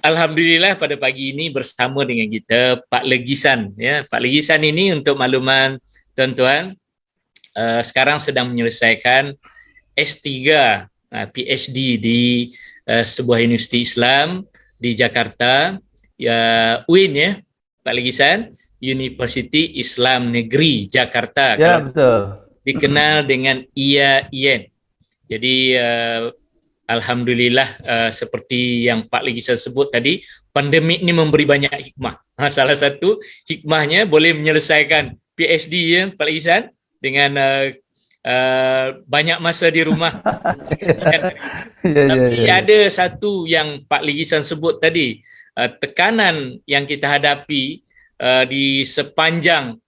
Alhamdulillah pada pagi ini bersama dengan kita Pak Legisan. Ya, Pak Legisan ini untuk makluman tuan-tuan, sekarang sedang menyelesaikan S3 PhD di sebuah universiti Islam di Jakarta, ya, UIN ya, Pak Legisan, University Islam Negeri Jakarta. Ya, Kalau betul. dikenal dengan IAIN. Jadi Alhamdulillah, seperti yang Pak Legisan sebut tadi, pandemik ini memberi banyak hikmah. Salah satu hikmahnya boleh menyelesaikan PhD ya Pak Legisan dengan banyak masa di rumah. Ya, ya, Tapi ya, ya. ada satu yang Pak Legisan sebut tadi, tekanan yang kita hadapi di sepanjang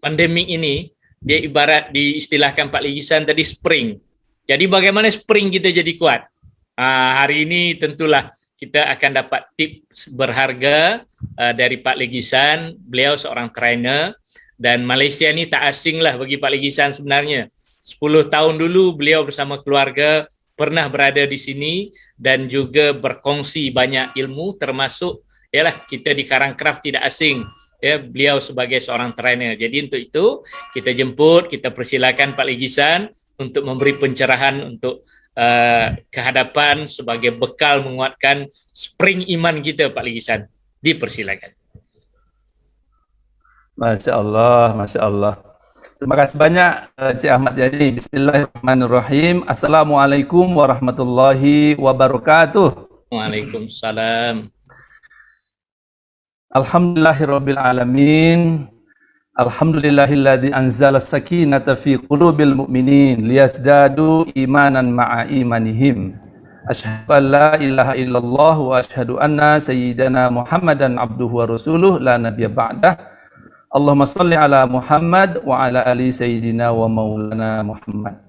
pandemik ini, dia ibarat diistilahkan Pak Legisan tadi spring. Jadi bagaimana spring kita jadi kuat? Hari ini tentulah kita akan dapat tips berharga dari Pak Legisan. Beliau seorang trainer dan Malaysia ni tak asing lah bagi Pak Legisan sebenarnya. 10 tahun dulu beliau bersama keluarga pernah berada di sini dan juga berkongsi banyak ilmu, termasuk ialah kita di Karangkraf tidak asing. Ya, beliau sebagai seorang trainer. Jadi untuk itu kita jemput, kita persilakan Pak Legisan untuk memberi pencerahan untuk kehadapan sebagai bekal menguatkan spring iman kita, Pak Legisan. Dipersilakan. Masya Allah, Masya Allah. Terima kasih banyak Cik Ahmad Yani. Bismillahirrahmanirrahim. Assalamualaikum warahmatullahi wabarakatuh. Waalaikumsalam. Alhamdulillahirabbil alamin. Alhamdulillahilladzi anzala sakinata fi qulubil mu'minin liyazdadu imanan ma'a imanihim. Asyhadu an la ilaha illallah wa asyhadu anna sayyidana Muhammadan abduhu wa rasuluh la nabiyya ba'dah. Allahumma salli ala Muhammad wa ala ali sayyidina wa maulana Muhammad.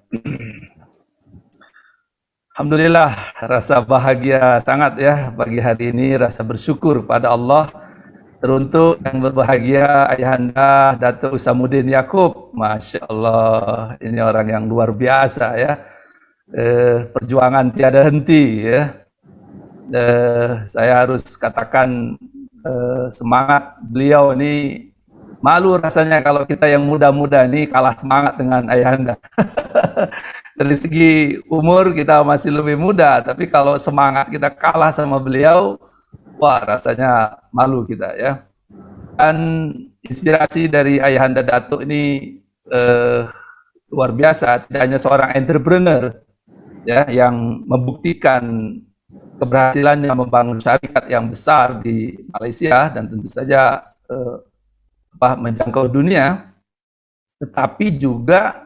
Alhamdulillah, rasa bahagia sangat ya pagi hari ini, rasa bersyukur pada Allah. Teruntuk yang berbahagia Ayahanda Datuk Usamuddin Yaakob. Masya Allah, ini orang yang luar biasa ya. Perjuangan tiada henti ya. Saya harus katakan semangat beliau ini, malu rasanya kalau kita yang muda-muda ini kalah semangat dengan Ayahanda. Dari segi umur kita masih lebih muda, tapi kalau semangat kita kalah sama beliau, wah rasanya malu kita ya. Dan inspirasi dari Ayahanda Datuk ini luar biasa, tidak hanya seorang entrepreneur ya yang membuktikan keberhasilannya membangun syarikat yang besar di Malaysia dan tentu saja menjangkau dunia, tetapi juga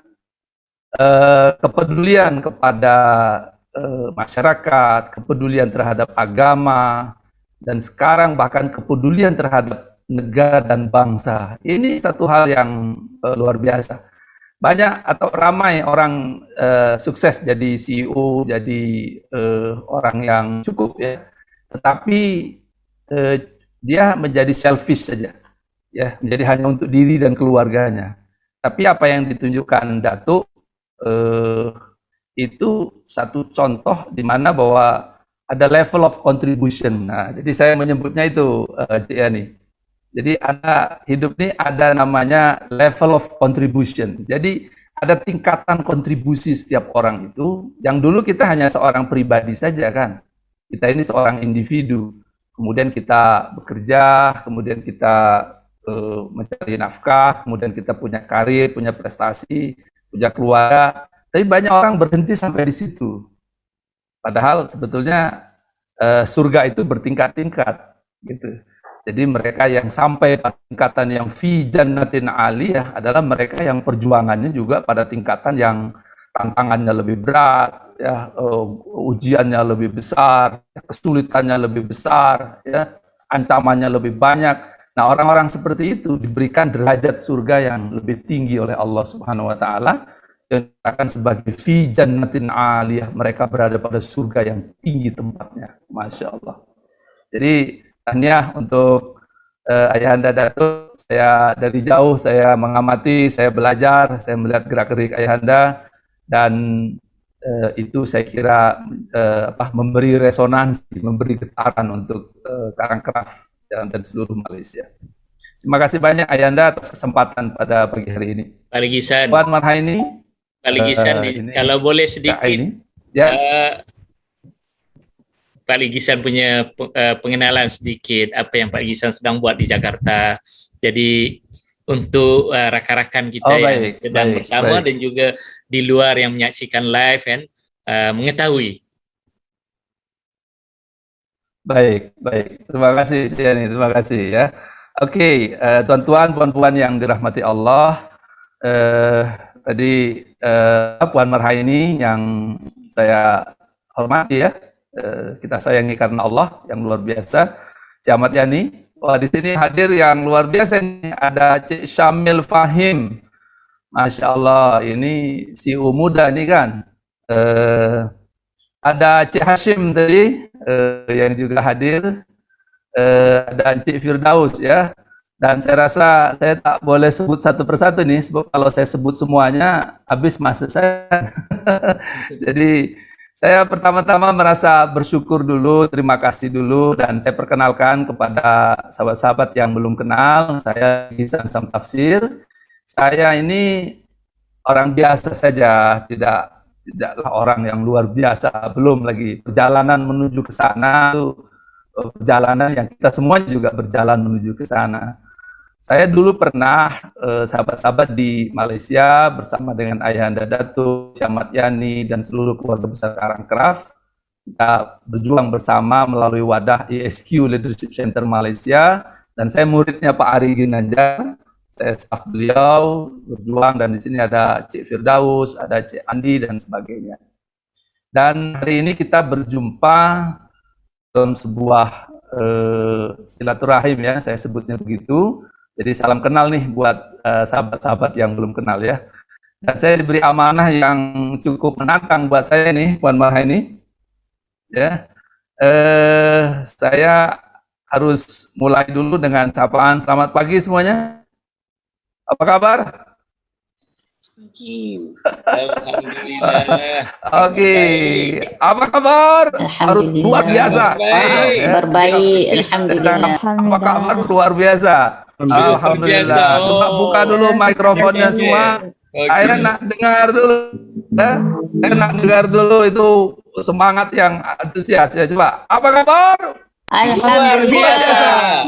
kepedulian kepada masyarakat, kepedulian terhadap agama, dan sekarang bahkan kepedulian terhadap negara dan bangsa. Ini satu hal yang luar biasa. Banyak atau ramai orang sukses jadi CEO, jadi orang yang cukup ya, tetapi dia menjadi selfish saja, ya, menjadi hanya untuk diri dan keluarganya. Tapi apa yang ditunjukkan Datuk itu satu contoh di mana bahwa ada level of contribution. Nah, jadi saya menyebutnya itu, Cik Yani. Jadi ada hidup ini ada namanya level of contribution. Jadi ada tingkatan kontribusi setiap orang itu. Yang dulu kita hanya seorang pribadi saja kan. Kita ini seorang individu. Kemudian kita bekerja, kemudian kita mencari nafkah, kemudian kita punya karir, punya prestasi, punya keluarga. Tapi banyak orang berhenti sampai di situ. Padahal sebetulnya surga itu bertingkat-tingkat gitu. Jadi mereka yang sampai pada tingkatan yang fi jannatin aliyah adalah mereka yang perjuangannya juga pada tingkatan yang tantangannya lebih berat, ya, ujiannya lebih besar, kesulitannya lebih besar, ya, ancamannya lebih banyak. Nah, orang-orang seperti itu diberikan derajat surga yang lebih tinggi oleh Allah Subhanahu wa taala, yang dikatakan sebagai fi jannatin aliyah, mereka berada pada surga yang tinggi tempatnya. Masya Allah. Jadi tahniah untuk Ayahanda Datuk. Saya dari jauh saya mengamati, saya belajar, saya melihat gerak-gerik Ayahanda, dan itu saya kira memberi resonansi, memberi getaran untuk Karangkraf dan seluruh Malaysia. Terima kasih banyak Ayanda atas kesempatan pada pagi hari ini. Pak Ligisan, Puan Marhaini, Pak Ligisan, kalau boleh sedikit, ya. Pak Ligisan punya pengenalan sedikit apa yang Pak Ligisan sedang buat di Jakarta. Jadi untuk rakan-rakan kita yang sedang bersama dan juga di luar yang menyaksikan live kan mengetahui. Baik. Terima kasih Ciani, terima kasih ya. Oke, tuan-tuan, puan-puan yang dirahmati Allah, tadi Puan Marhaini yang saya hormati ya, kita sayangi karena Allah yang luar biasa, Cik Ahmad Yani. Wah, di sini hadir yang luar biasa nih, ada Cik Syamil Fahim. Masya Allah, ini CEO muda nih kan. Ada Cik Hashim tadi yang juga hadir. Ada Cik Firdaus ya. Dan saya rasa saya tak boleh sebut satu persatu nih, sebab kalau saya sebut semuanya habis masa saya. Jadi saya pertama-tama merasa bersyukur dulu, terima kasih dulu, dan saya perkenalkan kepada sahabat-sahabat yang belum kenal, saya Ligisan Sam Tafsir. Saya ini orang biasa saja, tidaklah orang yang luar biasa, belum lagi perjalanan menuju ke sana, perjalanan yang kita semuanya juga berjalan menuju ke sana. Saya dulu pernah sahabat-sahabat di Malaysia bersama dengan Ayahanda Datuk, Cik Ahmad Yani, dan seluruh keluarga besar Karangkraf. Kita berjuang bersama melalui wadah ESQ Leadership Center Malaysia, dan saya muridnya Pak Ari Ginanjar. Saya staf beliau berjuang, dan di sini ada Cik Firdaus, ada Cik Andi, dan sebagainya. Dan hari ini kita berjumpa dalam sebuah silaturahim ya, saya sebutnya begitu. Jadi salam kenal nih buat sahabat-sahabat yang belum kenal ya. Dan saya diberi amanah yang cukup menantang buat saya nih, Puan Marhaini. Ya, saya harus mulai dulu dengan sapaan selamat pagi semuanya. Apa kabar? Alhamdulillah. Oke, apa kabar? Harus luar biasa. Berbaik, alhamdulillah. Apa kabar luar biasa? Alhamdulillah. Coba buka dulu mikrofonnya semua. Saya nak dengar dulu. Saya nak dengar dulu itu semangat yang antusias ya. Coba. Apa kabar? Alhamdulillah.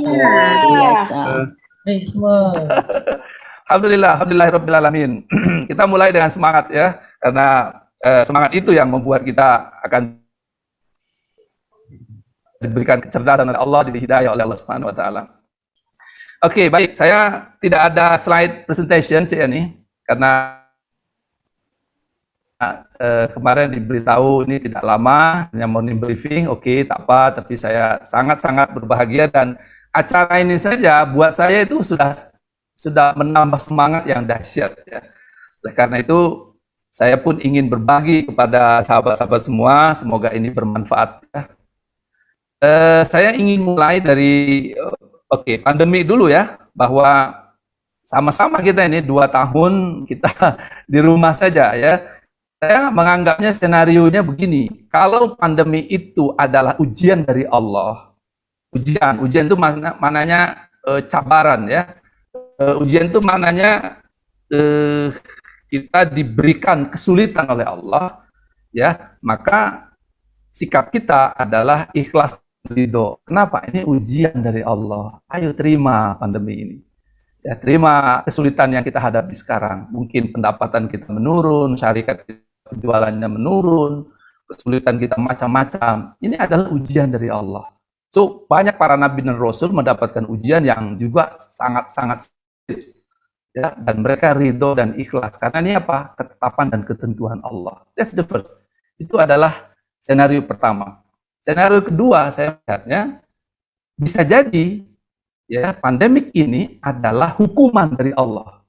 Biasa. Alhamdulillahirabbil alamin. Kita mulai dengan semangat ya, karena semangat itu yang membuat kita akan diberikan kecerdasan oleh Allah, diberi hidayah oleh Allah Subhanahu wa taala. Oke, baik. Saya tidak ada slide presentation Cik Yani, karena kemarin diberitahu ini tidak lama, hanya morning briefing. Oke, tak apa, tapi saya sangat-sangat berbahagia, dan acara ini saja buat saya itu sudah menambah semangat yang dahsyat ya. Oleh karena itu saya pun ingin berbagi kepada sahabat-sahabat semua, semoga ini bermanfaat ya. Saya ingin mulai dari pandemi dulu ya, bahwa sama-sama kita ini 2 tahun kita di rumah saja ya. Saya menganggapnya senarionya begini, kalau pandemi itu adalah ujian dari Allah, ujian itu maknanya cabaran ya, ujian itu maknanya kita diberikan kesulitan oleh Allah ya, maka sikap kita adalah ikhlas ridho. Kenapa? Ini ujian dari Allah. Ayo terima pandemi ini. Ya, terima kesulitan yang kita hadapi sekarang. Mungkin pendapatan kita menurun, syarikat penjualannya menurun, kesulitan kita macam-macam. Ini adalah ujian dari Allah. So, banyak para nabi dan rasul mendapatkan ujian yang juga sangat-sangat sulit. Ya, dan mereka ridho dan ikhlas. Karena ini apa? Ketetapan dan ketentuan Allah. That's the first. Itu adalah senario pertama. Senario kedua, saya melihatnya bisa jadi ya pandemik ini adalah hukuman dari Allah.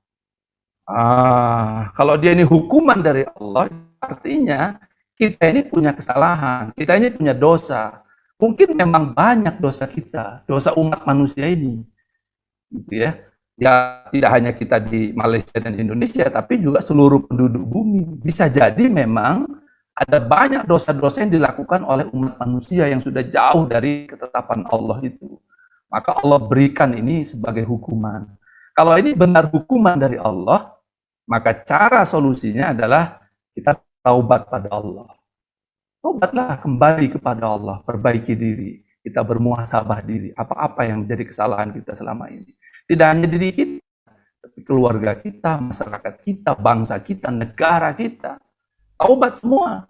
Kalau dia ini hukuman dari Allah, artinya kita ini punya kesalahan, kita ini punya dosa. Mungkin memang banyak dosa kita, dosa umat manusia ini, gitu ya. Ya tidak hanya kita di Malaysia dan Indonesia, tapi juga seluruh penduduk bumi. Bisa jadi memang ada banyak dosa-dosa yang dilakukan oleh umat manusia yang sudah jauh dari ketetapan Allah itu. Maka Allah berikan ini sebagai hukuman. Kalau ini benar hukuman dari Allah, maka cara solusinya adalah kita taubat pada Allah. Taubatlah kembali kepada Allah, perbaiki diri. Kita bermuhasabah diri. Apa-apa yang menjadi kesalahan kita selama ini. Tidak hanya diri kita, tapi keluarga kita, masyarakat kita, bangsa kita, negara kita. Taubat semua.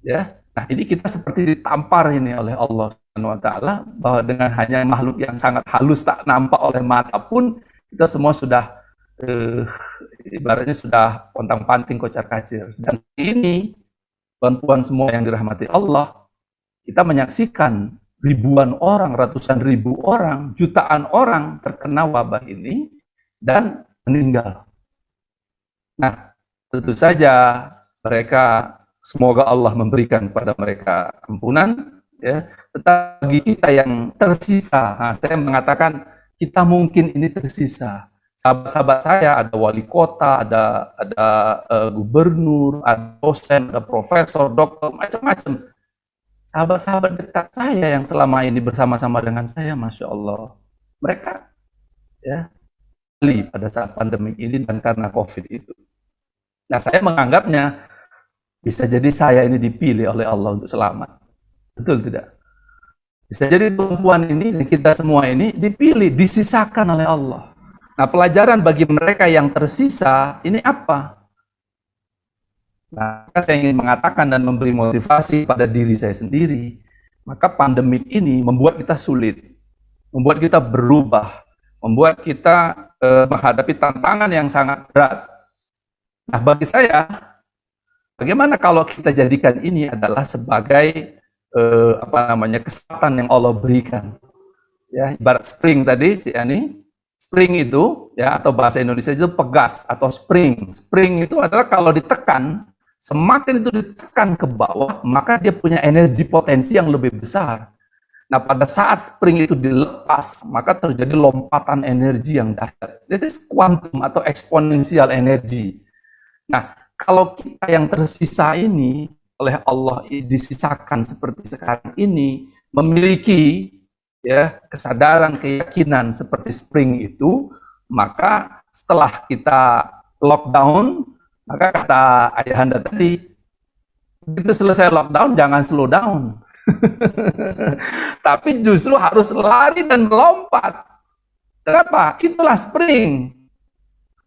Ya. Nah, ini kita seperti ditampar ini oleh Allah Subhanahu wa taala bahwa dengan hanya makhluk yang sangat halus tak nampak oleh mata pun kita semua sudah ibaratnya sudah pontang-panting kocar-kacir. Dan ini tuan-tuan semua yang dirahmati Allah, kita menyaksikan ribuan orang, ratusan ribu orang, jutaan orang terkena wabah ini dan meninggal. Nah, tentu saja mereka, semoga Allah memberikan kepada mereka ampunan, ya. Tetapi bagi kita yang tersisa, saya mengatakan kita mungkin ini tersisa. Sahabat-sahabat saya ada wali kota, ada gubernur, ada dosen, ada profesor, dokter, macam-macam. Sahabat-sahabat dekat saya yang selama ini bersama-sama dengan saya, Masya Allah, mereka ya pada saat pandemi ini dan karena COVID itu. Nah, saya menganggapnya bisa jadi saya ini dipilih oleh Allah untuk selamat. Betul tidak? Bisa jadi perempuan ini dan kita semua ini dipilih, disisakan oleh Allah. Nah, pelajaran bagi mereka yang tersisa ini apa? Nah, saya ingin mengatakan dan memberi motivasi pada diri saya sendiri. Maka pandemik ini membuat kita sulit, membuat kita berubah, membuat kita menghadapi tantangan yang sangat berat. Nah, bagi saya, bagaimana kalau kita jadikan ini adalah sebagai kesempatan yang Allah berikan? Ya, ibarat spring tadi, Cik Yani. Spring itu, ya, atau bahasa Indonesia itu pegas atau spring. Spring itu adalah kalau ditekan, semakin itu ditekan ke bawah, maka dia punya energi potensi yang lebih besar. Nah, pada saat spring itu dilepas, maka terjadi lompatan energi yang dahsyat. Itu quantum atau eksponensial energi. Nah, kalau kita yang tersisa ini oleh Allah disisakan seperti sekarang ini, memiliki ya kesadaran, keyakinan seperti spring itu, maka setelah kita lockdown, maka kata ayahanda tadi, begitu selesai lockdown jangan slow down. Tapi justru harus lari dan melompat. Kenapa? Itulah spring.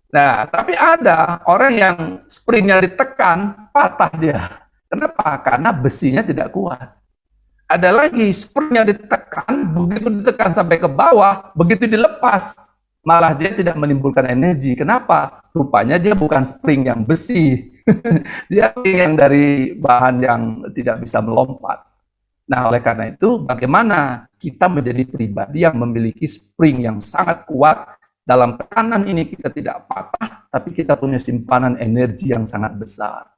Nah, tapi ada orang yang springnya ditekan, patah dia. Kenapa? Karena besinya tidak kuat. Ada lagi springnya ditekan, begitu ditekan sampai ke bawah, begitu dilepas, malah dia tidak menimbulkan energi. Kenapa? Rupanya dia bukan spring yang besi. Dia spring yang dari bahan yang tidak bisa melompat. Nah, oleh karena itu, bagaimana kita menjadi pribadi yang memiliki spring yang sangat kuat, dalam tekanan ini kita tidak patah, tapi kita punya simpanan energi yang sangat besar.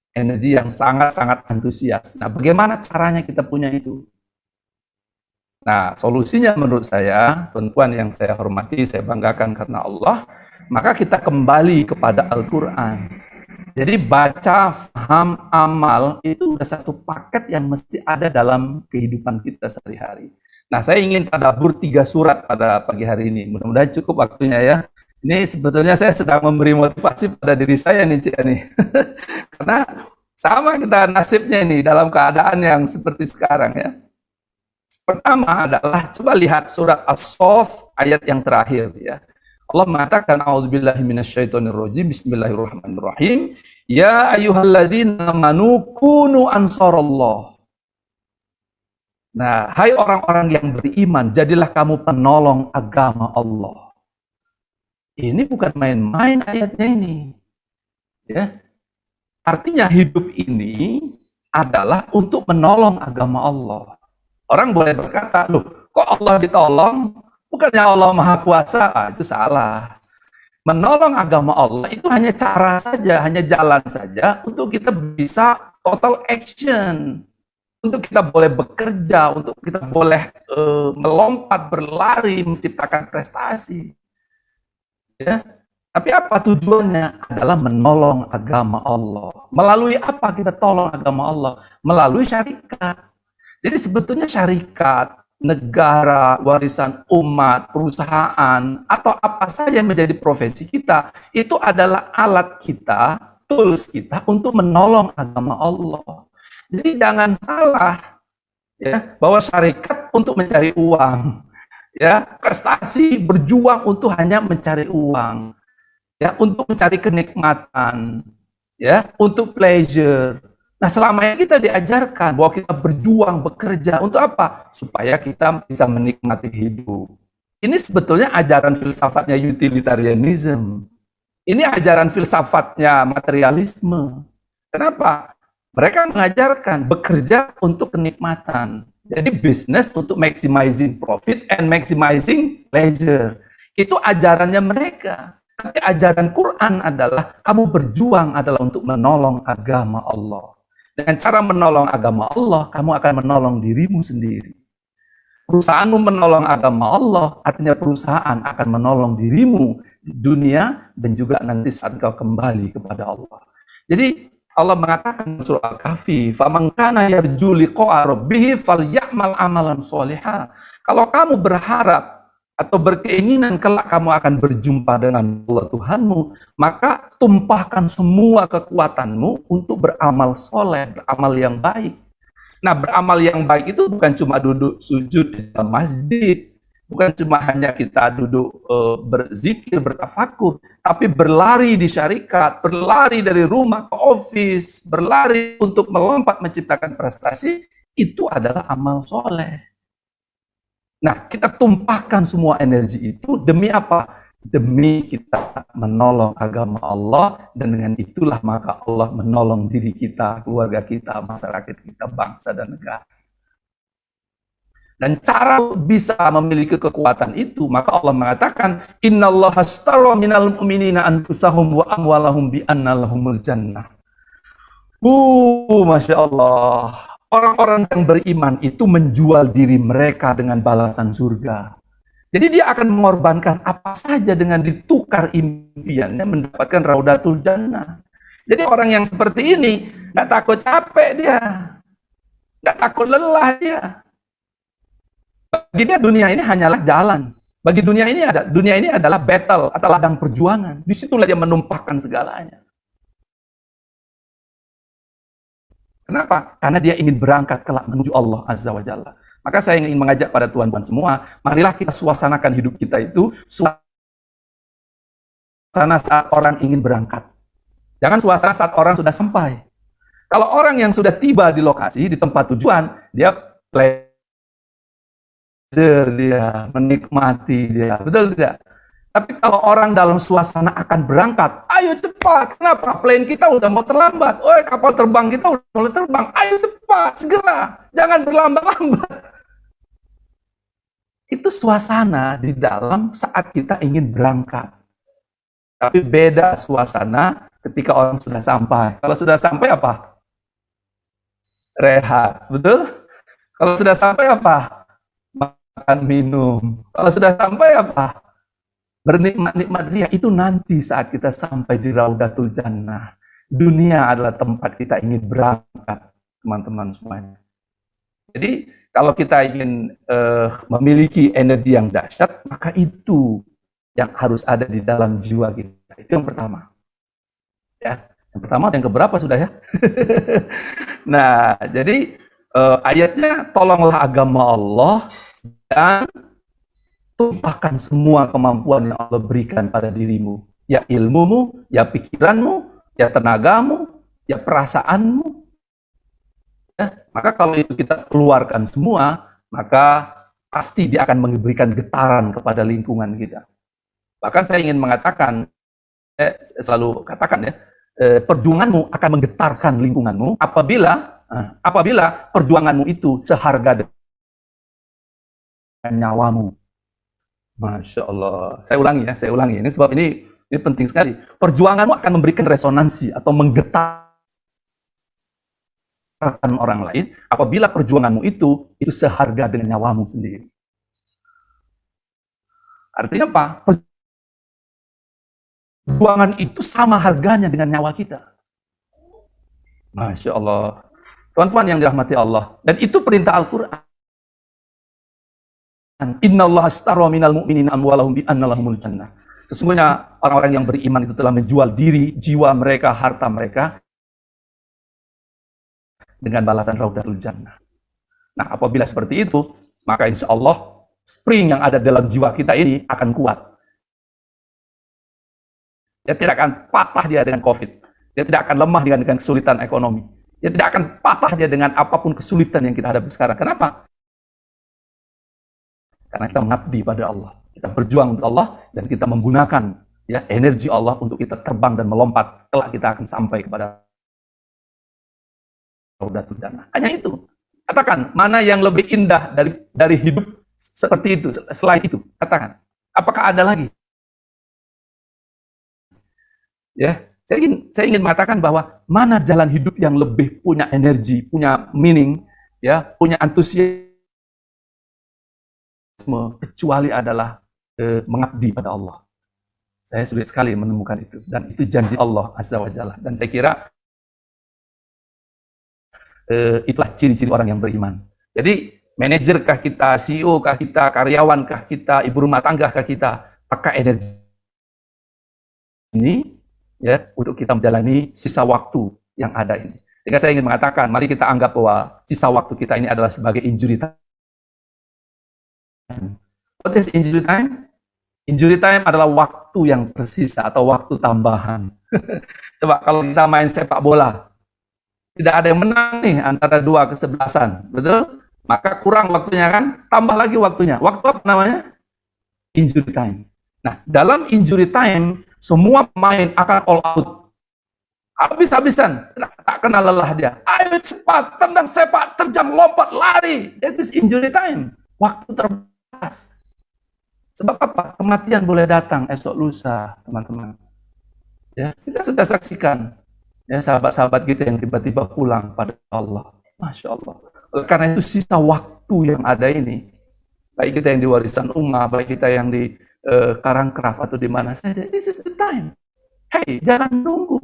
Energi yang sangat-sangat antusias. Nah, bagaimana caranya kita punya itu? Nah, solusinya menurut saya, tuan-tuan yang saya hormati, saya banggakan karena Allah, maka kita kembali kepada Al-Quran. Jadi baca, faham, amal, itu sudah satu paket yang mesti ada dalam kehidupan kita sehari-hari. Nah, saya ingin tadabbur 3 surat pada pagi hari ini. Mudah-mudahan cukup waktunya ya. Ini sebetulnya saya sedang memberi motivasi pada diri saya nih, Cik, nih. Karena sama kita nasibnya ini dalam keadaan yang seperti sekarang ya. Pertama adalah coba lihat surat As-Saff ayat yang terakhir ya. Allah mengatakan a'udzubillahi minasyaitonirrajim, bismillahirrahmanirrahim, ya ayyuhalladzina amanu kunu ansarallah. Nah, hai orang-orang yang beriman, jadilah kamu penolong agama Allah. Ini bukan main-main ayatnya ini. Ya. Artinya hidup ini adalah untuk menolong agama Allah. Orang boleh berkata, loh, kok Allah ditolong? Bukannya Allah Maha Kuasa? Itu salah. Menolong agama Allah itu hanya cara saja, hanya jalan saja untuk kita bisa total action. Untuk kita boleh bekerja, untuk kita boleh melompat, berlari, menciptakan prestasi. Ya. Tapi apa tujuannya? Adalah menolong agama Allah. Melalui apa kita tolong agama Allah? Melalui syarikat. Jadi sebetulnya syarikat, negara, warisan umat, perusahaan, atau apa saja yang menjadi profesi kita, itu adalah alat kita, tools kita untuk menolong agama Allah. Jadi jangan salah ya bahwa syarikat untuk mencari uang, ya prestasi berjuang untuk hanya mencari uang, ya untuk mencari kenikmatan, ya untuk pleasure. Nah, selama ini kita diajarkan bahwa kita berjuang, bekerja untuk apa? Supaya kita bisa menikmati hidup. Ini sebetulnya ajaran filsafatnya utilitarianism. Ini ajaran filsafatnya materialisme. Kenapa? Mereka mengajarkan bekerja untuk kenikmatan. Jadi bisnis untuk maximizing profit and maximizing pleasure. Itu ajarannya mereka. Tapi ajaran Quran adalah kamu berjuang adalah untuk menolong agama Allah. Dengan cara menolong agama Allah, kamu akan menolong dirimu sendiri. Perusahaanmu menolong agama Allah, artinya perusahaan akan menolong dirimu di dunia dan juga nanti saat kau kembali kepada Allah. Jadi Allah mengatakan surah Al-Kahfi, "Faman kana yarju liqa'a rabbih falyamal amalan sholihan." Kalau kamu berharap atau berkeinginan kelak kamu akan berjumpa dengan Allah Tuhanmu, maka tumpahkan semua kekuatanmu untuk beramal soleh, beramal yang baik. Nah, beramal yang baik itu bukan cuma duduk sujud di dalam masjid, bukan cuma hanya kita duduk berzikir, bertafakur, tapi berlari di syarikat, berlari dari rumah ke office, berlari untuk melompat menciptakan prestasi, itu adalah amal soleh. Nah, kita tumpahkan semua energi itu demi apa? Demi kita menolong agama Allah, dan dengan itulah maka Allah menolong diri kita, keluarga kita, masyarakat kita, bangsa dan negara. Dan cara bisa memiliki kekuatan itu, maka Allah mengatakan, "Innallaha ashtara minal mu'minina anfusahum wa amwalahum bi anna lahumul jannah." Masya Allah. Orang-orang yang beriman itu menjual diri mereka dengan balasan surga. Jadi dia akan mengorbankan apa saja dengan ditukar impiannya mendapatkan Raudatul Jannah. Jadi orang yang seperti ini nggak takut capek dia, nggak takut lelah dia. Bagi dia dunia ini hanyalah jalan. Bagi dunia ini adalah battle atau ladang perjuangan. Disitulah dia menumpahkan segalanya. Kenapa? Karena dia ingin berangkat kelak menuju Allah Azza wa Jalla. Maka saya ingin mengajak pada tuan-tuan semua, marilah kita suasanakan hidup kita itu suasana saat orang ingin berangkat. Jangan suasana saat orang sudah sampai. Kalau orang yang sudah tiba di lokasi, di tempat tujuan, dia pleasure, dia menikmati, dia betul tidak? Tapi kalau orang dalam suasana akan berangkat, ayo cepat, kenapa? Plane kita udah mau terlambat, kapal terbang kita udah mulai terbang, ayo cepat, segera, jangan berlambat-lambat. Itu suasana di dalam saat kita ingin berangkat. Tapi beda suasana ketika orang sudah sampai. Kalau sudah sampai apa? Rehat, betul? Kalau sudah sampai apa? Makan, minum. Kalau sudah sampai apa? Bernikmat-nikmat dia. Itu nanti saat kita sampai di Raudatul Jannah. Dunia adalah tempat kita ingin berangkat, teman-teman semuanya. Jadi kalau kita ingin memiliki energi yang dahsyat, maka itu yang harus ada di dalam jiwa kita. Itu yang pertama. Ya, yang pertama, yang keberapa sudah ya? Nah, jadi ayatnya, tolonglah agama Allah dan tumpahkan semua kemampuan yang Allah berikan pada dirimu. Ya ilmumu, ya pikiranmu, ya tenagamu, ya perasaanmu. Ya, maka kalau itu kita keluarkan semua, maka pasti dia akan memberikan getaran kepada lingkungan kita. Bahkan saya ingin mengatakan, saya selalu katakan ya, perjuanganmu akan menggetarkan lingkunganmu apabila perjuanganmu itu seharga dengan nyawamu. Masya Allah. Saya ulangi. Ini sebab ini penting sekali. Perjuanganmu akan memberikan resonansi atau menggetarkan orang lain apabila perjuanganmu itu seharga dengan nyawamu sendiri. Artinya apa? Perjuangan itu sama harganya dengan nyawa kita. Masya Allah. Tuan-tuan yang dirahmati Allah. Dan itu perintah Al-Quran. Inna Allah astara minal mu'minina amwalahum bi anna lahumul jannah. Sesungguhnya orang-orang yang beriman itu telah menjual diri, jiwa mereka, harta mereka dengan balasan Raudatul Jannah. Nah, apabila seperti itu, maka insya Allah spring yang ada dalam jiwa kita ini akan kuat. Dia tidak akan patah dia dengan COVID. Dia tidak akan lemah dengan kesulitan ekonomi. Dia tidak akan patah dia dengan apapun kesulitan yang kita hadapi sekarang. Kenapa? Karena kita mengabdi pada Allah. Kita berjuang untuk Allah dan kita menggunakan ya energi Allah untuk kita terbang dan melompat. Kelak kita akan sampai kepada Raudatul Jannah. Hanya itu. Katakan, mana yang lebih indah dari hidup seperti itu, selain itu? Katakan. Apakah ada lagi? Ya, saya ingin mengatakan bahwa mana jalan hidup yang lebih punya energi, punya meaning, ya, punya antusiasme kecuali adalah mengabdi pada Allah. Saya sulit sekali menemukan itu dan itu janji Allah Azza wa Jalla. Dan saya kira itulah ciri-ciri orang yang beriman. Jadi manajerkah kita, CEO kah kita, karyawankah kita, ibu rumah tanggakah kita, pakai energi ini ya untuk kita menjalani sisa waktu yang ada ini. Sehingga saya ingin mengatakan, mari kita anggap bahwa sisa waktu kita ini adalah sebagai injury time. What is injury time? Injury time adalah waktu yang tersisa atau waktu tambahan. Coba kalau kita main sepak bola, tidak ada yang menang nih antara dua kesebelasan, betul? Maka kurang waktunya kan, tambah lagi waktunya. Waktu apa namanya? Injury time. Nah, dalam injury time, semua pemain akan all out. Habis-habisan, tak kenal lelah dia. Ayo cepat, tendang sepak, terjang, lompat, lari. That is injury time. Waktu terbatas. Sebab apa? Kematian boleh datang esok lusa, teman-teman. Ya, kita sudah saksikan ya sahabat-sahabat kita yang tiba-tiba pulang pada Allah. Masya Allah. Oleh karena itu sisa waktu yang ada ini, baik kita yang di warisan ummah, baik kita yang di Karangkraf atau di mana saja, this is the time. Hey, jangan nunggu.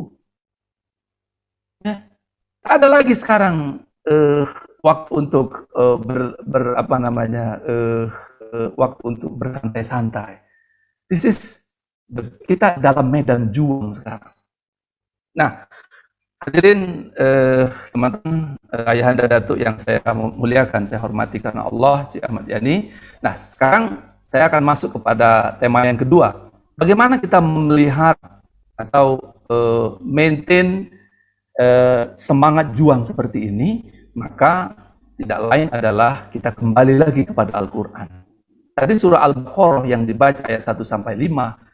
Ya. Ada lagi sekarang waktu untuk waktu untuk bersantai-santai. This is kita dalam medan juang sekarang. Nah, hadirin teman-teman, ayahanda datuk yang saya muliakan, saya hormati karena Allah, Cik Ahmad Yani. Nah, sekarang saya akan masuk kepada tema yang kedua. Bagaimana kita melihat atau maintain semangat juang seperti ini? Maka tidak lain adalah kita kembali lagi kepada Al-Quran. Tadi surah Al-Baqarah yang dibaca ayat 1-5,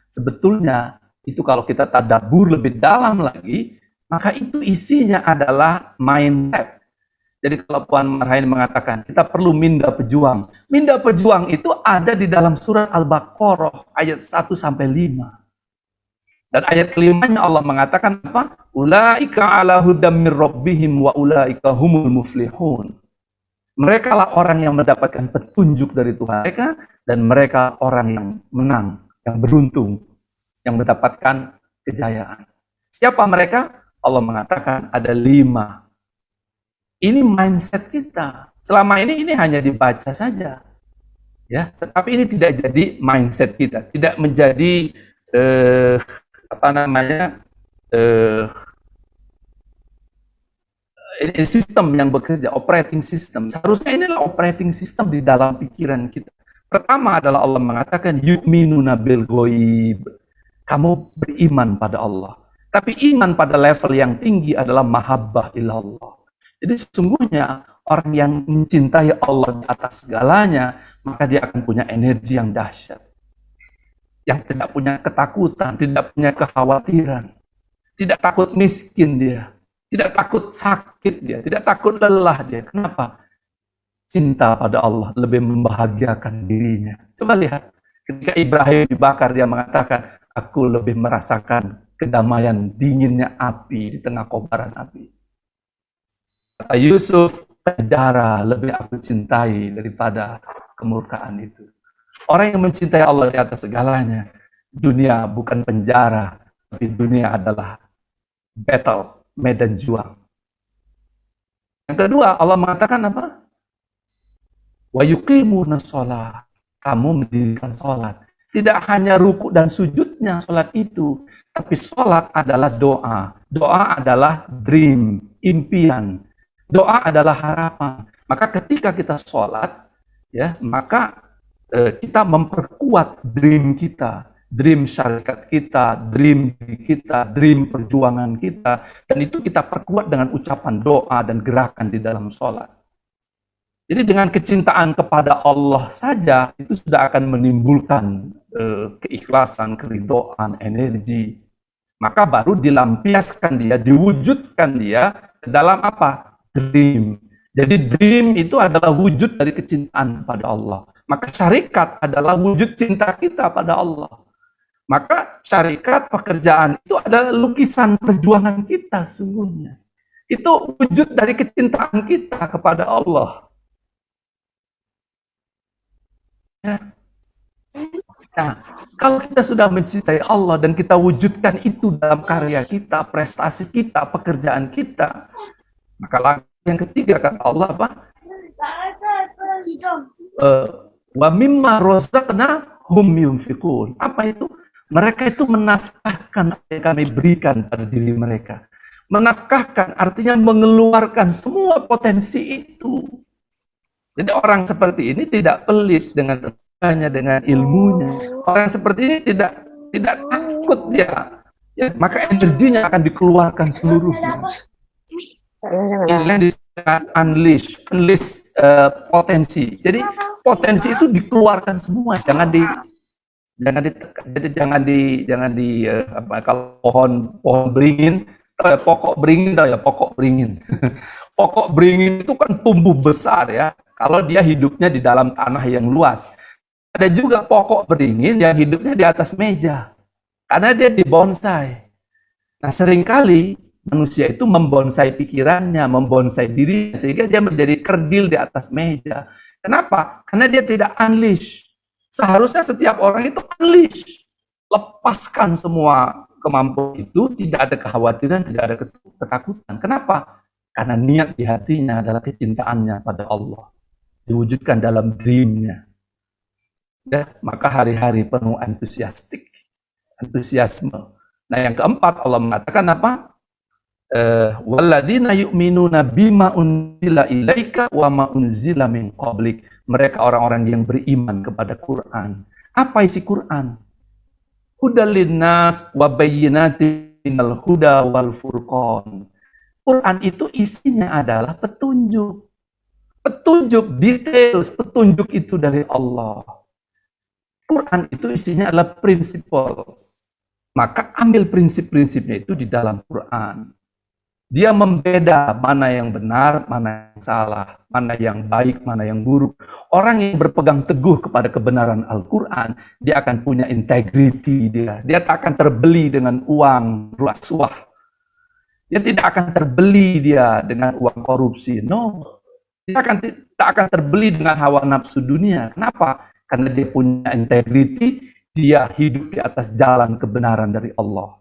sebetulnya itu kalau kita tadabbur lebih dalam lagi, maka itu isinya adalah mindset. Jadi kalau Puan Marhain mengatakan, kita perlu minda pejuang. Minda pejuang itu ada di dalam surat Al-Baqarah, ayat 1-5. Dan ayat kelimanya Allah mengatakan apa? Ulaika ala hudam min rabbihim wa ulaika humul muflihun. Mereka lah orang yang mendapatkan petunjuk dari Tuhan mereka, dan mereka orang yang menang, yang beruntung, yang mendapatkan kejayaan. Siapa mereka? Allah mengatakan ada 5. Ini mindset kita. Selama ini hanya dibaca saja, ya. Tetapi ini tidak jadi mindset kita, tidak menjadi ini sistem yang bekerja, operating system. Seharusnya inilah operating system di dalam pikiran kita. Pertama adalah Allah mengatakan yu'minuna bil ghaib. Kamu beriman pada Allah. Tapi iman pada level yang tinggi adalah mahabbah ilallah. Jadi sesungguhnya orang yang mencintai Allah di atas segalanya, maka dia akan punya energi yang dahsyat. Yang tidak punya ketakutan, tidak punya kekhawatiran. Tidak takut miskin dia. Tidak takut sakit dia. Tidak takut lelah dia. Kenapa? Cinta pada Allah lebih membahagiakan dirinya. Coba lihat. Ketika Ibrahim dibakar, dia mengatakan, aku lebih merasakan kedamaian dinginnya api di tengah kobaran api. Kata Yusuf, penjara lebih aku cintai daripada kemurkaan itu. Orang yang mencintai Allah di atas segalanya, dunia bukan penjara, Tapi dunia adalah battle, medan juang. Yang kedua, Allah mengatakan apa? Wa yuqimuna shalah. Kamu mendirikan sholat. Tidak hanya ruku dan sujudnya sholat itu, tapi sholat adalah doa. Doa adalah dream, impian. Doa adalah harapan. Maka ketika kita sholat, ya, maka kita memperkuat dream kita, dream syarikat kita, dream kita, dream perjuangan kita, dan itu kita perkuat dengan ucapan doa dan gerakan di dalam sholat. Jadi dengan kecintaan kepada Allah saja itu sudah akan menimbulkan keikhlasan, keridhaan, energi. Maka baru dilampiaskan dia, diwujudkan dia dalam apa? Dream. Jadi dream itu adalah wujud dari kecintaan pada Allah. Maka syarikat adalah wujud cinta kita pada Allah. Maka syarikat pekerjaan itu adalah lukisan perjuangan kita sungguhnya. Itu wujud dari kecintaan kita kepada Allah. Ya. Nah, kalau kita sudah mencintai Allah dan kita wujudkan itu dalam karya kita, prestasi kita, pekerjaan kita, maka langkah yang ketiga kata Allah apa? Wa mimma razaqnahum yunfiqun. Apa itu? Mereka itu menafkahkan apa yang kami berikan pada diri mereka. Menafkahkan artinya mengeluarkan semua potensi itu. Jadi orang seperti ini tidak pelit dengan tenaganya, dengan ilmunya. Orang seperti ini tidak takut dia. Ya, maka energinya akan dikeluarkan seluruhnya. Ini yang disebut unleash potensi. Jadi potensi itu dikeluarkan semua, jangan di kalau pohon beringin, pokok beringin tahu ya, pokok beringin. Pokok beringin itu kan tumbuh besar ya, kalau dia hidupnya di dalam tanah yang luas. Ada juga pokok beringin yang hidupnya di atas meja, karena dia dibonsai. Nah, seringkali manusia itu membonsai pikirannya, membonsai dirinya, sehingga dia menjadi kerdil di atas meja. Kenapa? Karena dia tidak unleash. Seharusnya setiap orang itu unleash. Lepaskan semua kemampuan itu, tidak ada kekhawatiran, tidak ada ketakutan. Kenapa? Karena niat di hatinya adalah kecintaannya pada Allah. Diwujudkan dalam dreamnya. Ya, maka hari-hari penuh antusiasme. Nah, yang keempat Allah mengatakan apa? Walladzina yu'minuna bima unzila ilaika wa ma unzila min qablik. Mereka orang-orang yang beriman kepada Quran. Apa isi Quran? Hudal linnas wa bayyinatin minal huda wal furqan. Quran itu isinya adalah petunjuk. Petunjuk details, petunjuk itu dari Allah. Quran itu isinya adalah principles. Maka ambil prinsip-prinsipnya itu di dalam Quran. Dia membeda mana yang benar, mana yang salah, mana yang baik, mana yang buruk. Orang yang berpegang teguh kepada kebenaran Al-Quran, dia akan punya integriti dia. Dia tak akan terbeli dengan uang rasuah. Dia tidak akan terbeli dia dengan uang korupsi. No. Dia tak akan terbeli dengan hawa nafsu dunia. Kenapa? Karena dia punya integriti, dia hidup di atas jalan kebenaran dari Allah.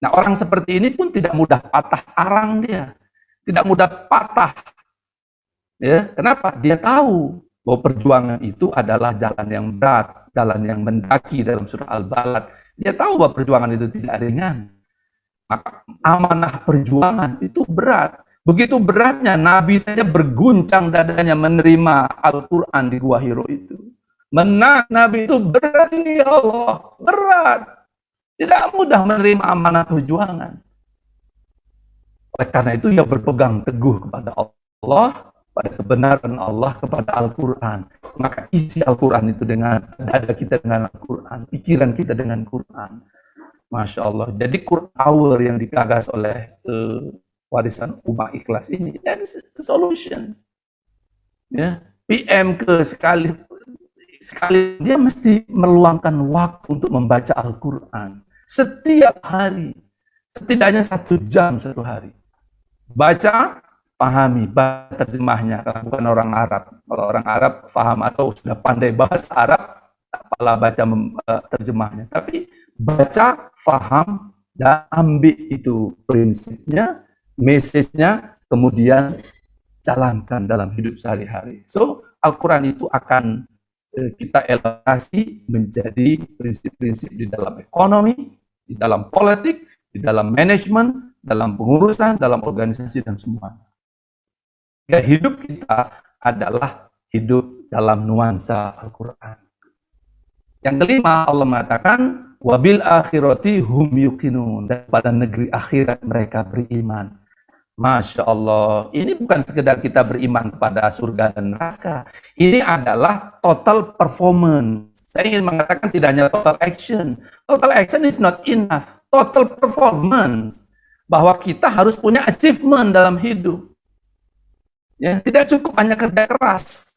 Nah, orang seperti ini pun tidak mudah patah arang dia. Tidak mudah patah. Ya, kenapa? Dia tahu bahwa perjuangan itu adalah jalan yang berat, jalan yang mendaki dalam surah Al-Balad. Dia tahu bahwa perjuangan itu tidak ringan. Maka amanah perjuangan itu berat. Begitu beratnya Nabi saja berguncang dadanya menerima Al-Quran di Gua Hiro itu. Menang Nabi itu berat ini, ya Allah, berat. Tidak mudah menerima amanah perjuangan. Oleh karena itu ia berpegang teguh kepada Allah, pada kebenaran Allah, kepada Al-Quran. Maka isi Al-Quran itu dengan dada kita dengan Al-Quran, pikiran kita dengan Quran. Masya Allah. Jadi Quran Hour yang digagas oleh warisan umat ikhlas ini, that's the solution. Ya, PMK sekali dia mesti meluangkan waktu untuk membaca Al-Quran. Setiap hari, setidaknya 1 jam 1 hari. Baca, pahami, baca terjemahnya. Karena bukan orang Arab. Kalau orang Arab paham atau sudah pandai bahasa Arab, tak apalah baca terjemahnya. Tapi baca, faham, dan ambil itu prinsipnya, message-nya, kemudian jalankan dalam hidup sehari-hari. So, Al-Quran itu akan kita elaborasi menjadi prinsip-prinsip di dalam ekonomi, di dalam politik, di dalam manajemen, dalam pengurusan, dalam organisasi, dan semua. Ya, hidup kita adalah hidup dalam nuansa Al-Quran. Yang kelima, Allah mengatakan, wabil akhirati hum yuqinun, dan pada negeri akhirat mereka beriman. Masya Allah, ini bukan sekedar kita beriman kepada surga dan neraka. Ini adalah total performance. Saya ingin mengatakan tidak hanya total action. Total action is not enough. Total performance. Bahwa kita harus punya achievement dalam hidup. Ya, tidak cukup hanya kerja keras.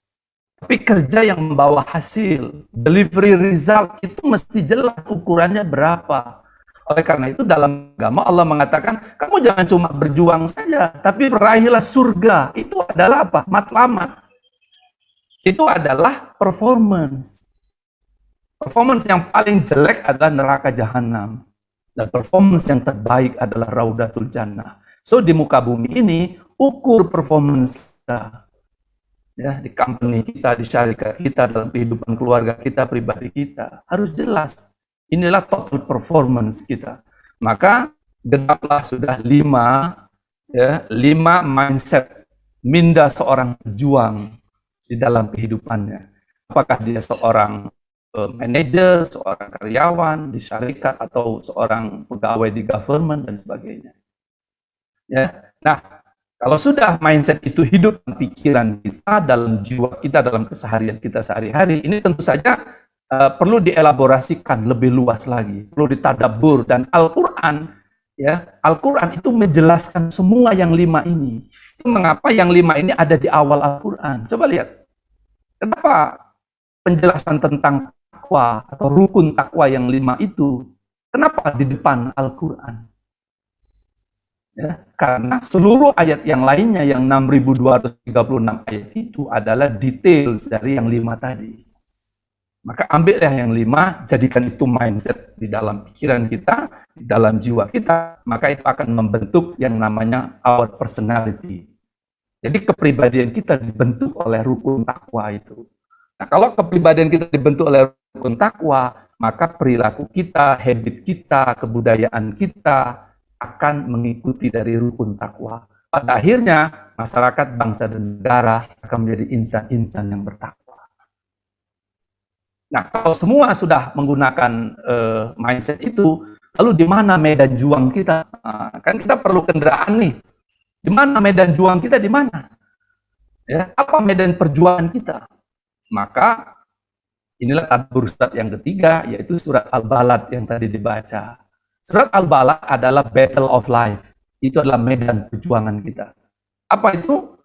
Tapi kerja yang membawa hasil. Delivery result itu mesti jelas ukurannya berapa. Oleh karena itu dalam agama Allah mengatakan, kamu jangan cuma berjuang saja, tapi meraihlah surga. Itu adalah apa? Matlamat. Itu adalah performance. Performance yang paling jelek adalah neraka jahanam. Dan performance yang terbaik adalah Raudatul Jannah. So di muka bumi ini, ukur performance kita. Ya, di company kita, di syarikat kita, dalam kehidupan keluarga kita, pribadi kita. Harus jelas. Inilah total performance kita. Maka genaplah sudah 5 mindset minda seorang pejuang di dalam kehidupannya. Apakah dia seorang manajer, seorang karyawan di syarikat, atau seorang pegawai di government dan sebagainya. Ya. Nah, kalau sudah mindset itu hidup dalam pikiran kita, dalam jiwa kita, dalam keseharian kita sehari-hari, ini tentu saja perlu dielaborasikan lebih luas lagi, perlu ditadabbur. Dan Al-Quran, ya, Al-Quran itu menjelaskan semua yang 5 ini. Itu mengapa yang 5 ini ada di awal Al-Quran. Coba lihat, kenapa penjelasan tentang takwa atau rukun takwa yang 5 itu, kenapa di depan Al-Quran? Ya, karena seluruh ayat yang lainnya, yang 6.236 ayat itu adalah details dari yang 5 tadi. Maka ambillah yang 5, jadikan itu mindset di dalam pikiran kita, di dalam jiwa kita, maka itu akan membentuk yang namanya our personality. Jadi kepribadian kita dibentuk oleh rukun takwa itu. Nah, kalau kepribadian kita dibentuk oleh rukun takwa, maka perilaku kita, habit kita, kebudayaan kita akan mengikuti dari rukun takwa. Pada akhirnya, masyarakat, bangsa, dan negara akan menjadi insan-insan yang bertakwa. Nah, kalau semua sudah menggunakan mindset itu, lalu di mana medan juang kita? Nah, kan kita perlu kendaraan nih. Di mana medan juang kita? Di mana? Ya, apa medan perjuangan kita? Maka inilah tadabbur surat yang ketiga, yaitu surat Al-Balad yang tadi dibaca. Surat Al-Balad adalah battle of life. Itu adalah medan perjuangan kita. Apa itu?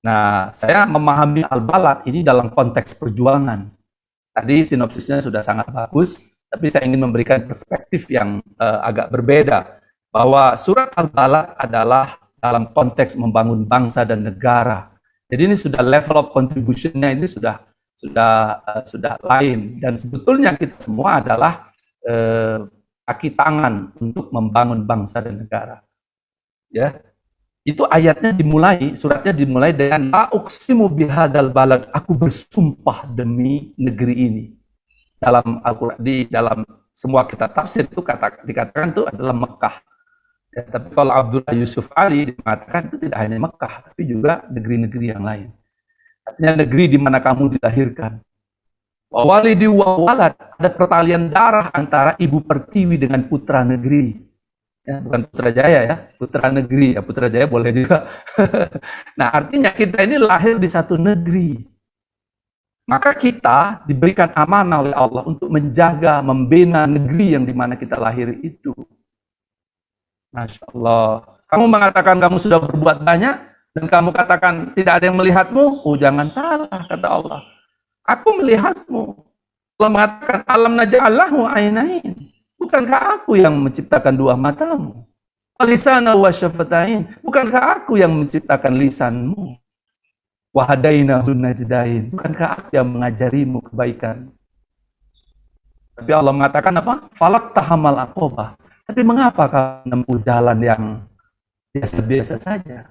Nah, saya memahami Al-Balad ini dalam konteks perjuangan. Tadi sinopsisnya sudah sangat bagus, tapi saya ingin memberikan perspektif yang agak berbeda. Bahwa surat Al-Balad adalah dalam konteks membangun bangsa dan negara. Jadi ini sudah level of contribution-nya ini sudah lain. Dan sebetulnya kita semua adalah kaki tangan untuk membangun bangsa dan negara. Ya. Itu ayatnya dimulai, suratnya dimulai dengan la uqsimu bihadzal balad, aku bersumpah demi negeri ini. Dalam Al-Qur'an, di dalam semua kitab tafsir itu dikatakan itu adalah Mekah. Ya, tapi kalau Abdullah Yusuf Ali mengatakan itu tidak hanya Mekah, tapi juga negeri-negeri yang lain. Artinya negeri di mana kamu dilahirkan. Wa walidi wa walad, ada pertalian darah antara ibu pertiwi dengan putra negeri. Ya, bukan Putrajaya ya, putra negeri. Ya, Putrajaya boleh juga. Nah, artinya kita ini lahir di satu negeri. Maka kita diberikan amanah oleh Allah untuk menjaga, membina negeri yang dimana kita lahir itu. Masya Allah. Kamu mengatakan kamu sudah berbuat banyak, dan kamu katakan tidak ada yang melihatmu, oh jangan salah, kata Allah. Aku melihatmu. Allah mengatakan, alam naja'allahu ainain. Bukankah aku yang menciptakan 2 matamu? Lisana wa syafatain. Bukankah aku yang menciptakan lisanmu? Wa hadainahu najdain. Bukankah aku yang mengajarimu kebaikan? Tapi Allah mengatakan apa? Falak tahamal aqobah. Tapi mengapa kamu menempuh jalan yang biasa-biasa saja?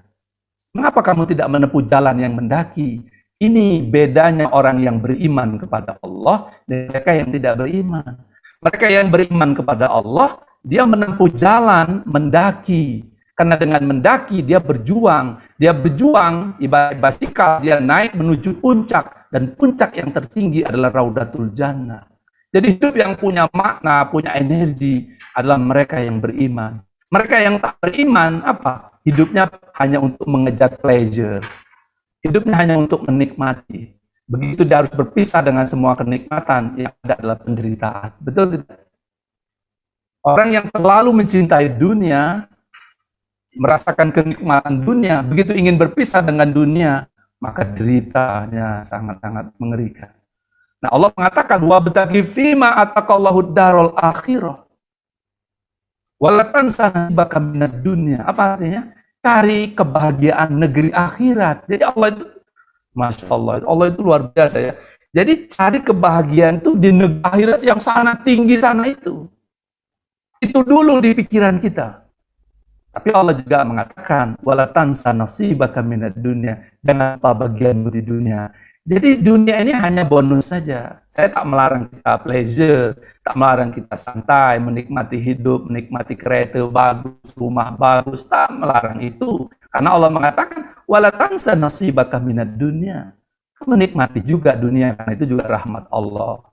Mengapa kamu tidak menempuh jalan yang mendaki? Ini bedanya orang yang beriman kepada Allah dan mereka yang tidak beriman. Mereka yang beriman kepada Allah, dia menempuh jalan mendaki. Karena dengan mendaki dia berjuang. Dia berjuang ibarat basikal, dia naik menuju puncak. Dan puncak yang tertinggi adalah Raudatul Jannah. Jadi hidup yang punya makna, punya energi adalah mereka yang beriman. Mereka yang tak beriman, apa? Hidupnya hanya untuk mengejar pleasure. Hidupnya hanya untuk menikmati. Begitu dia harus berpisah dengan semua kenikmatan, yang ada adalah penderitaan. Betul tidak? Orang yang terlalu mencintai dunia, merasakan kenikmatan dunia, begitu ingin berpisah dengan dunia, maka deritanya sangat-sangat mengerikan. Nah, Allah mengatakan, wabtaghi fima ataqallahu darul akhirah. Wala tansa nasibaka minad dunya. Apa artinya? Cari kebahagiaan negeri akhirat. Jadi Allah itu, Masya Allah, Allah itu luar biasa ya. Jadi cari kebahagiaan itu di negeri akhirat yang sangat tinggi sana itu. Itu dulu di pikiran kita. Tapi Allah juga mengatakan, wala tansa nasibaka minad dunya. Jangan lupa bagianmu di dunia. Jadi dunia ini hanya bonus saja. Saya tak melarang kita pleasure, tak melarang kita santai, menikmati hidup, menikmati kereta bagus, rumah bagus, tak melarang itu. Karena Allah mengatakan, wala tansa nasibaka minad dunya. Menikmati juga dunia, karena itu juga rahmat Allah.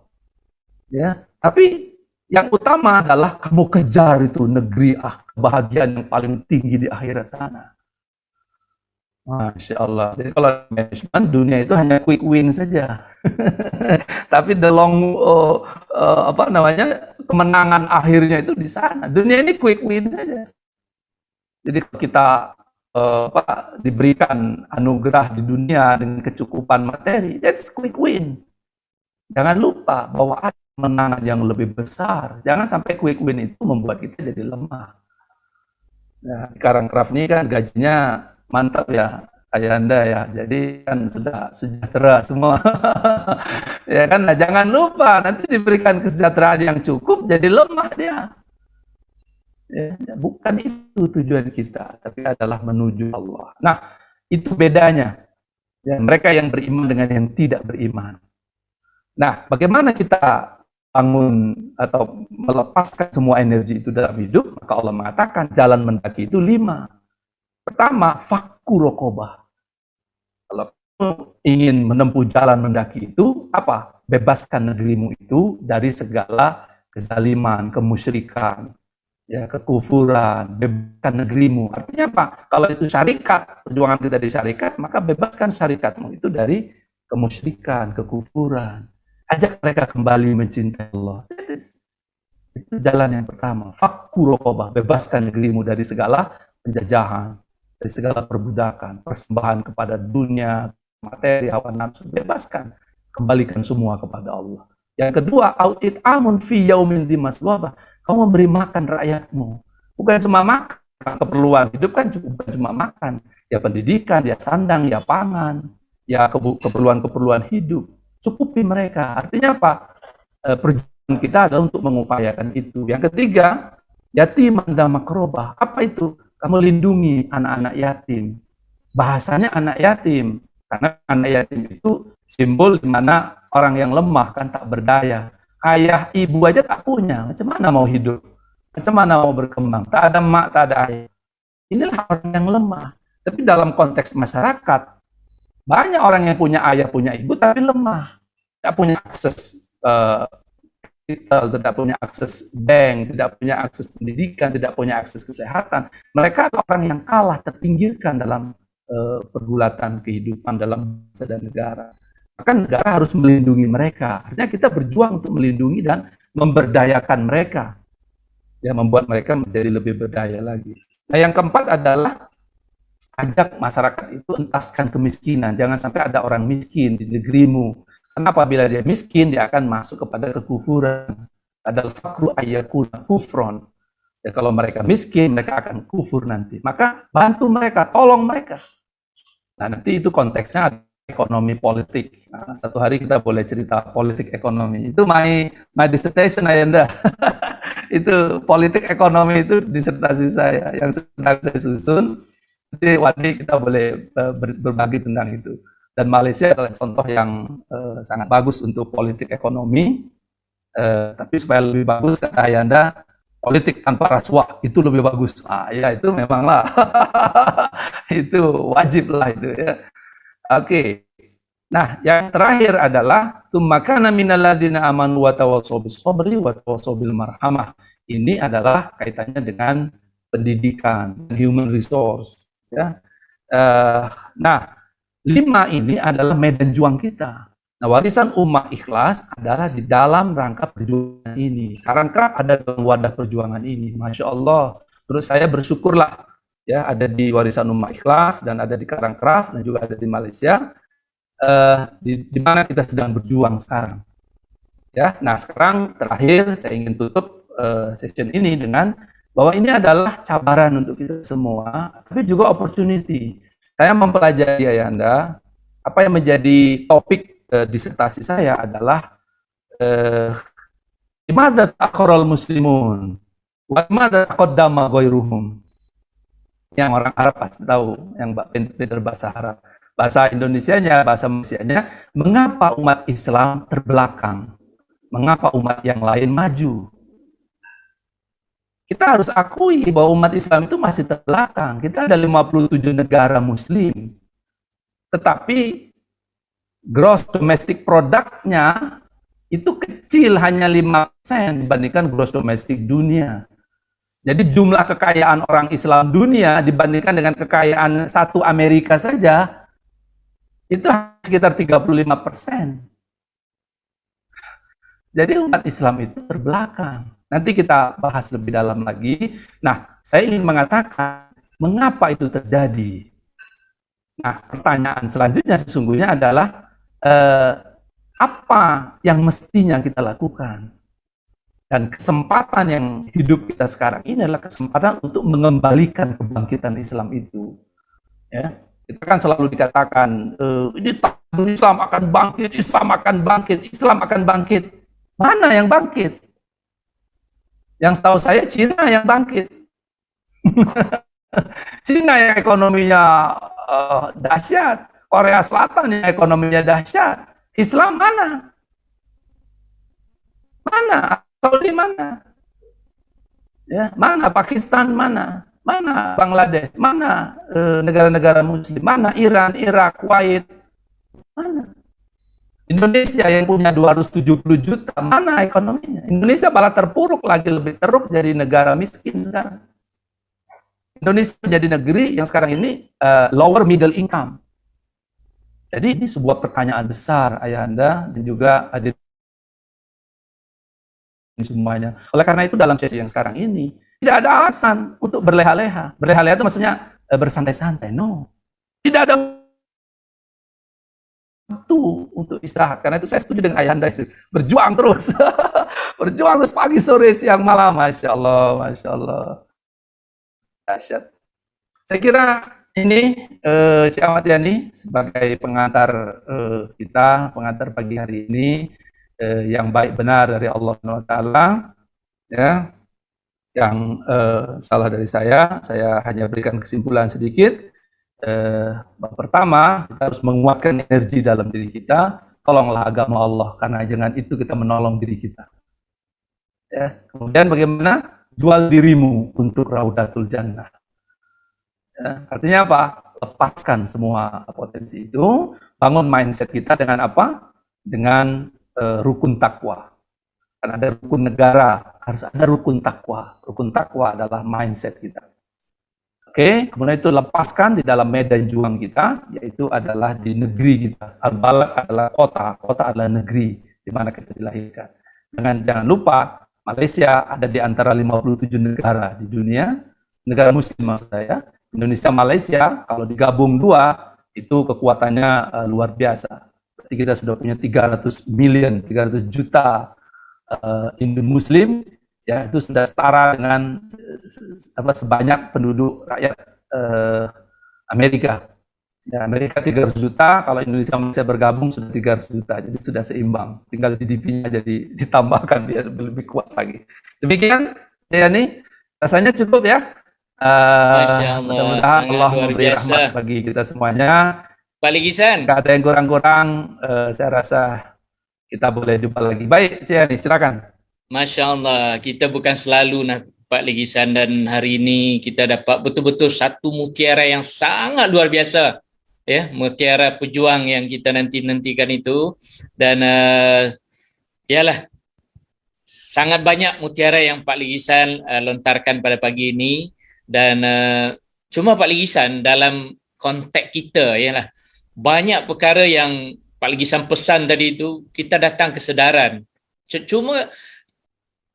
Ya, tapi yang utama adalah kamu kejar itu negeri kebahagiaan yang paling tinggi di akhirat sana. Masya Allah. Jadi kalau manajemen dunia itu hanya quick win saja. Tapi the long kemenangan akhirnya itu di sana. Dunia ini quick win saja. Jadi kita diberikan anugerah di dunia dengan kecukupan materi, that's quick win. Jangan lupa bahwa ada kemenangan yang lebih besar. Jangan sampai quick win itu membuat kita jadi lemah. Nah, Karangkraf ini kan gajinya mantap ya, Ayanda ya. Jadi kan sudah sejahtera semua. Ya kan, nah, jangan lupa nanti diberikan kesejahteraan yang cukup, jadi lemah dia. Ya, bukan itu tujuan kita, tapi adalah menuju Allah. Nah, itu bedanya. Ya, mereka yang beriman dengan yang tidak beriman. Nah, bagaimana kita bangun atau melepaskan semua energi itu dalam hidup? Maka Allah mengatakan jalan mendaki itu 5. Pertama, fakku rokobah. Kalau ingin menempuh jalan mendaki itu, apa? Bebaskan negerimu itu dari segala kezaliman, kemusyrikan, ya, kekufuran, bebaskan negerimu. Artinya apa? Kalau itu syarikat, perjuangan kita di syarikat, maka bebaskan syarikatmu itu dari kemusyrikan, kekufuran. Ajak mereka kembali mencintai Allah. Itu jalan yang pertama. Fakku rokobah, bebaskan negerimu dari segala penjajahan, dari segala perbudakan, persembahan kepada dunia, materi, hawa nafsu, bebaskan. Kembalikan semua kepada Allah. Yang kedua, au'id amun fi yaumin dimaswabah. Kamu memberi makan rakyatmu. Bukan cuma makan, keperluan hidup kan bukan cuma makan. Ya pendidikan, ya sandang, ya pangan, ya keperluan-keperluan hidup. Cukupi mereka. Artinya apa? Perjuangan kita adalah untuk mengupayakan itu. Yang ketiga, yatim dan makrobah. Apa itu? Kamu lindungi anak-anak yatim. Bahasanya anak yatim. Karena anak yatim itu simbol di mana orang yang lemah kan tak berdaya. Ayah, ibu aja tak punya. Macam mana mau hidup? Macam mana mau berkembang? Tak ada mak, tak ada ayah. Inilah orang yang lemah. Tapi dalam konteks masyarakat, banyak orang yang punya ayah, punya ibu, tapi lemah. Tidak punya akses tidak punya akses bank, tidak punya akses pendidikan, tidak punya akses kesehatan. Mereka adalah orang yang kalah, terpinggirkan dalam pergulatan kehidupan dalam bangsa dan negara. Maka negara harus melindungi mereka. Artinya kita berjuang untuk melindungi dan memberdayakan mereka. Ya, membuat mereka menjadi lebih berdaya lagi. Nah, yang keempat adalah ajak masyarakat itu entaskan kemiskinan. Jangan sampai ada orang miskin di negerimu. Karena apabila dia miskin, dia akan masuk kepada kekufuran. Adalah fakru ayyakuna kufron. Ya, kalau mereka miskin, mereka akan kufur nanti. Maka bantu mereka, tolong mereka. Nah, nanti itu konteksnya ekonomi politik. Nah, satu hari kita boleh cerita politik ekonomi. Itu my dissertation Ayanda. Itu politik ekonomi itu disertasi saya yang sedang saya susun. Nanti Wadi kita boleh berbagi tentang itu. Dan Malaysia adalah contoh yang sangat bagus untuk politik ekonomi. Tapi supaya lebih bagus kata Ayanda, politik tanpa rasuah itu lebih bagus. Ya itu memanglah. Itu wajib lah itu ya. Oke. Nah, yang terakhir adalah tumakana minalladzina amanu wa tawassaw bis sabri wa tawassaw bil marhamah. Ini adalah kaitannya dengan pendidikan, human resource ya. Nah, 5 ini adalah medan juang kita. Nah, warisan ummah ikhlas adalah di dalam rangka perjuangan ini. Karangkraf ada dalam wadah perjuangan ini. Masya Allah. Terus saya bersyukurlah ya ada di warisan ummah ikhlas dan ada di Karangkraf dan juga ada di Malaysia. Di mana kita sedang berjuang sekarang. Ya, nah sekarang terakhir saya ingin tutup session ini dengan bahwa ini adalah cabaran untuk kita semua, tapi juga opportunity. Saya mempelajari Ayanda, apa yang menjadi topik disertasi saya adalah Imada ta'akharal muslimun wa imada taqaddama ghairuhum. Yang orang Arab pasti tahu, yang pintar bahasa Arab. Bahasa Indonesianya, bahasa Malaysianya, mengapa umat Islam terbelakang? Mengapa umat yang lain maju? Kita harus akui bahwa umat Islam itu masih terbelakang. Kita ada 57 negara muslim. Tetapi gross domestic product-nya itu kecil, hanya 5% dibandingkan gross domestic dunia. Jadi jumlah kekayaan orang Islam dunia dibandingkan dengan kekayaan satu Amerika saja, itu sekitar 35%. Jadi umat Islam itu terbelakang. Nanti kita bahas lebih dalam lagi. Nah, saya ingin mengatakan mengapa itu terjadi. Nah, pertanyaan selanjutnya sesungguhnya adalah apa yang mestinya kita lakukan. Dan kesempatan yang hidup kita sekarang ini adalah kesempatan untuk mengembalikan kebangkitan Islam itu. Ya. Kita kan selalu dikatakan, ini Islam akan bangkit, Islam akan bangkit, Islam akan bangkit. Mana yang bangkit? Yang setahu saya Cina yang bangkit. Cina yang ekonominya dahsyat, Korea Selatan yang ekonominya dahsyat. Islam mana? Mana? Saudi mana? Ya, mana? Pakistan mana? Mana Bangladesh? Mana negara-negara muslim? Mana Iran, Irak, Kuwait? Mana? Indonesia yang punya 270 juta, mana ekonominya? Indonesia malah terpuruk lagi, lebih teruk jadi negara miskin sekarang. Indonesia menjadi negeri yang sekarang ini lower middle income. Jadi ini sebuah pertanyaan besar Ayahanda dan juga hadir semuanya. Oleh karena itu dalam sesi yang sekarang ini tidak ada alasan untuk berleha-leha. Berleha-leha itu maksudnya bersantai-santai. No. Tidak ada waktu untuk istirahat. Karena itu saya setuju dengan Ayahanda itu. Berjuang terus. Berjuang terus pagi, sore, siang, malam. Masya Allah, Masya Allah. Dahsyat. Saya kira ini Cik Ahmad Yani sebagai pengantar kita, pengantar pagi hari ini yang baik benar dari Allah SWT. Ya. Yang salah dari saya hanya berikan kesimpulan sedikit. Pertama, kita harus menguatkan energi dalam diri kita. Tolonglah agama Allah, karena dengan itu kita menolong diri kita. Ya. Kemudian bagaimana? Jual dirimu untuk Raudatul Jannah. Ya. Artinya apa? Lepaskan semua potensi itu. Bangun mindset kita dengan apa? Dengan rukun takwa. Karena ada rukun negara, harus ada rukun takwa. Rukun takwa adalah mindset kita. Oke, kemudian itu lepaskan di dalam medan juang kita, yaitu adalah di negeri kita. Al-Balad adalah kota adalah negeri di mana kita dilahirkan. Jangan lupa, Malaysia ada di antara 57 negara di dunia, negara muslim maksud saya. Indonesia, Malaysia, kalau digabung dua, itu kekuatannya luar biasa. Berarti kita sudah punya 300 juta Indo-Muslim, ya itu sudah setara dengan sebanyak penduduk rakyat Amerika. Ya, Amerika 300 juta, kalau Indonesia masih bergabung sudah 300 juta, jadi sudah seimbang. Tinggal GDP-nya jadi ditambahkan biar lebih kuat lagi. Demikian, saya nih rasanya cukup ya. Masya Allah, Mudah-mudahan sangat Allah luar memberi rahmat biasa. bagi kita semuanya. Pak Ligisan, Jika ada yang kurang-kurang, saya rasa kita boleh jumpa lagi. Baik, saya nih silakan. Masya Allah, kita bukan selalu Pak Ligisan, dan hari ini kita dapat betul-betul satu mutiara yang sangat luar biasa. Ya, mutiara pejuang yang kita nantikan itu. Dan yalah, sangat banyak mutiara yang Pak Ligisan lontarkan pada pagi ini. Dan cuma Pak Ligisan dalam konteks kita, yalah, banyak perkara yang Pak Ligisan pesan tadi itu, kita datang kesedaran. Cuma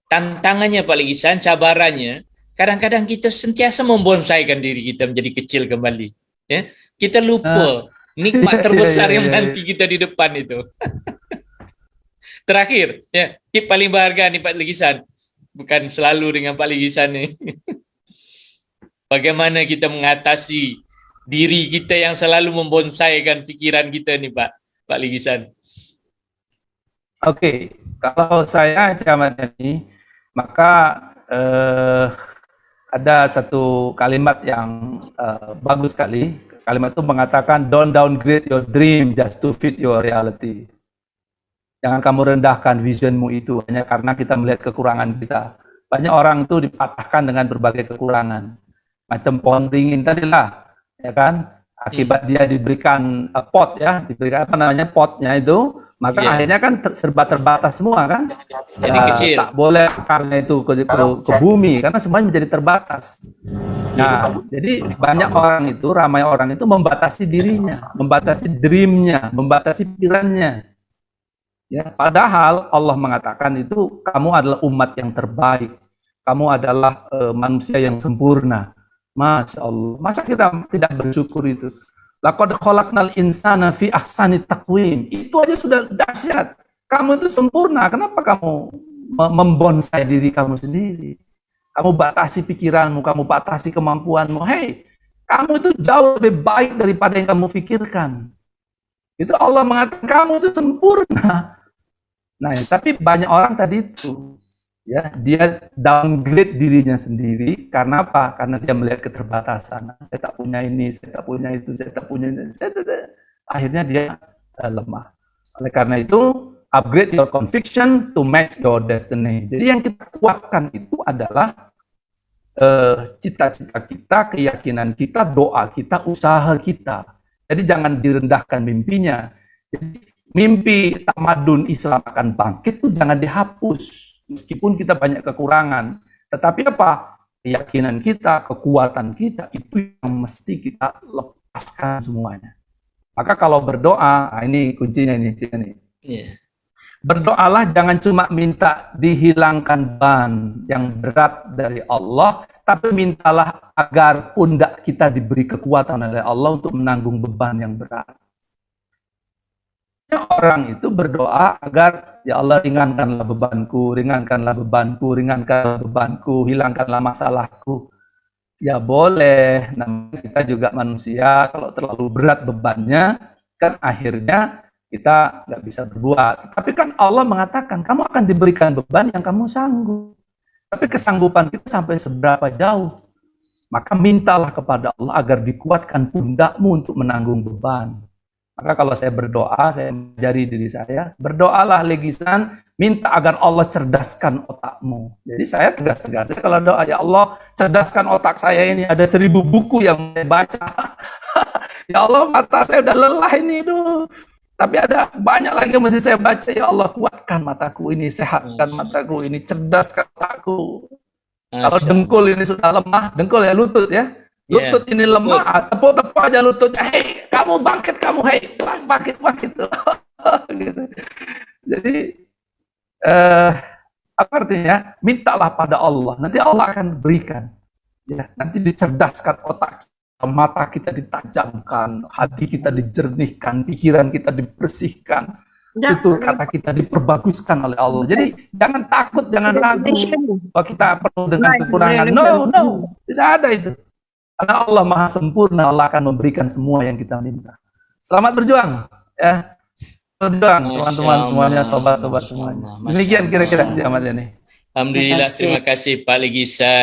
tantangannya Pak Ligisan, cabarannya, kadang-kadang kita sentiasa membonsaikan diri kita menjadi kecil kembali. Ya, kita lupa nikmat terbesar yang nanti kita di depan itu. Terakhir, ya, tip paling berharga nih Pak Ligisan, bukan selalu dengan Pak Ligisan nih. Bagaimana kita mengatasi diri kita yang selalu membonsaikan pikiran kita nih Pak Ligisan. Oke, kalau saya ancamannya ini, maka ada satu kalimat yang bagus sekali. Kalimat itu mengatakan, don't downgrade your dream just to fit your reality. Jangan kamu rendahkan visionmu itu hanya karena kita melihat kekurangan kita. Banyak orang itu dipatahkan dengan berbagai kekurangan. Macam pohon beringin tadi lah, ya kan? Akibat dia diberikan pot ya, diberikan apa namanya potnya itu, maka akhirnya kan serba terbatas semua kan? Jadi kecil. Tak boleh akarnya itu ke bumi karena semuanya menjadi terbatas. Nah, jadi banyak orang itu, ramai orang itu membatasi dirinya, membatasi dreamnya, membatasi pikirannya. Ya, padahal Allah mengatakan itu kamu adalah umat yang terbaik, kamu adalah manusia yang sempurna. Masya Allah, masa kita tidak bersyukur itu? Laqad khalaqnal insana fi ahsani taqwim. Itu aja sudah dahsyat. Kamu itu sempurna. Kenapa kamu membonsai diri kamu sendiri? Kamu batasi pikiranmu, kamu batasi kemampuanmu. Hei, kamu itu jauh lebih baik daripada yang kamu pikirkan. Itu Allah mengatakan kamu itu sempurna. Nah, tapi banyak orang tadi itu, ya, dia downgrade dirinya sendiri. Karena apa? Karena dia melihat keterbatasan. Saya tak punya ini, saya tak punya itu, saya tak punya ini. Akhirnya dia lemah. Oleh karena itu, upgrade your conviction to match your destiny. Jadi yang kita kuatkan itu adalah cita-cita kita, keyakinan kita, doa kita, usaha kita. Jadi jangan direndahkan mimpinya. Jadi mimpi tamadun Islam akan bangkit itu jangan dihapus. Meskipun kita banyak kekurangan. Tetapi apa? Keyakinan kita, kekuatan kita, itu yang mesti kita lepaskan semuanya. Maka kalau berdoa, ini kuncinya ini. Yeah. Berdoalah jangan cuma minta dihilangkan beban yang berat dari Allah, tapi mintalah agar pundak kita diberi kekuatan oleh Allah untuk menanggung beban yang berat. Orang itu berdoa agar ya Allah ringankanlah bebanku, ringankanlah bebanku, ringankanlah bebanku, hilangkanlah masalahku. Ya boleh, namanya kita juga manusia, kalau terlalu berat bebannya, kan akhirnya kita nggak bisa berbuat. Tapi kan Allah mengatakan, kamu akan diberikan beban yang kamu sanggup. Tapi kesanggupan kita sampai seberapa jauh? Maka mintalah kepada Allah agar dikuatkan pundakmu untuk menanggung beban. Maka kalau saya berdoa, saya menjari diri saya, berdoalah Ligisan, minta agar Allah cerdaskan otakmu. Jadi saya tegas-tegas, kalau doa, ya Allah cerdaskan otak saya ini, ada 1000 buku yang saya baca. Ya Allah, mata saya udah lelah ini, tapi ada banyak lagi yang mesti saya baca. Ya Allah, kuatkan mataku ini, sehatkan mataku ini, cerdaskan otakku. Kalau dengkul ini sudah lemah, dengkul ya lutut ya. Lutut ini lemah, tepuk-tepuk aja lututnya. Hei, kamu bangkit, kamu, hei, bangkit. Gitu. Jadi, apa artinya? Mintalah pada Allah, nanti Allah akan berikan. Ya, nanti dicerdaskan otak, mata kita ditajamkan, hati kita dijernihkan, pikiran kita dibersihkan, tutur kata kita diperbaguskan oleh Allah. Jadi jangan takut, jangan ragu bahwa kita penuh dengan kekurangan. No, tidak ada itu. Karena Allah Maha Sempurna, Allah akan memberikan semua yang kita minta. Selamat berjuang, ya. Berjuang, teman-teman semuanya, sobat-sobat semuanya. Demikian kira-kira Cik Ahmad ini. Alhamdulillah, Terima kasih. terima kasih Pak Ligisa.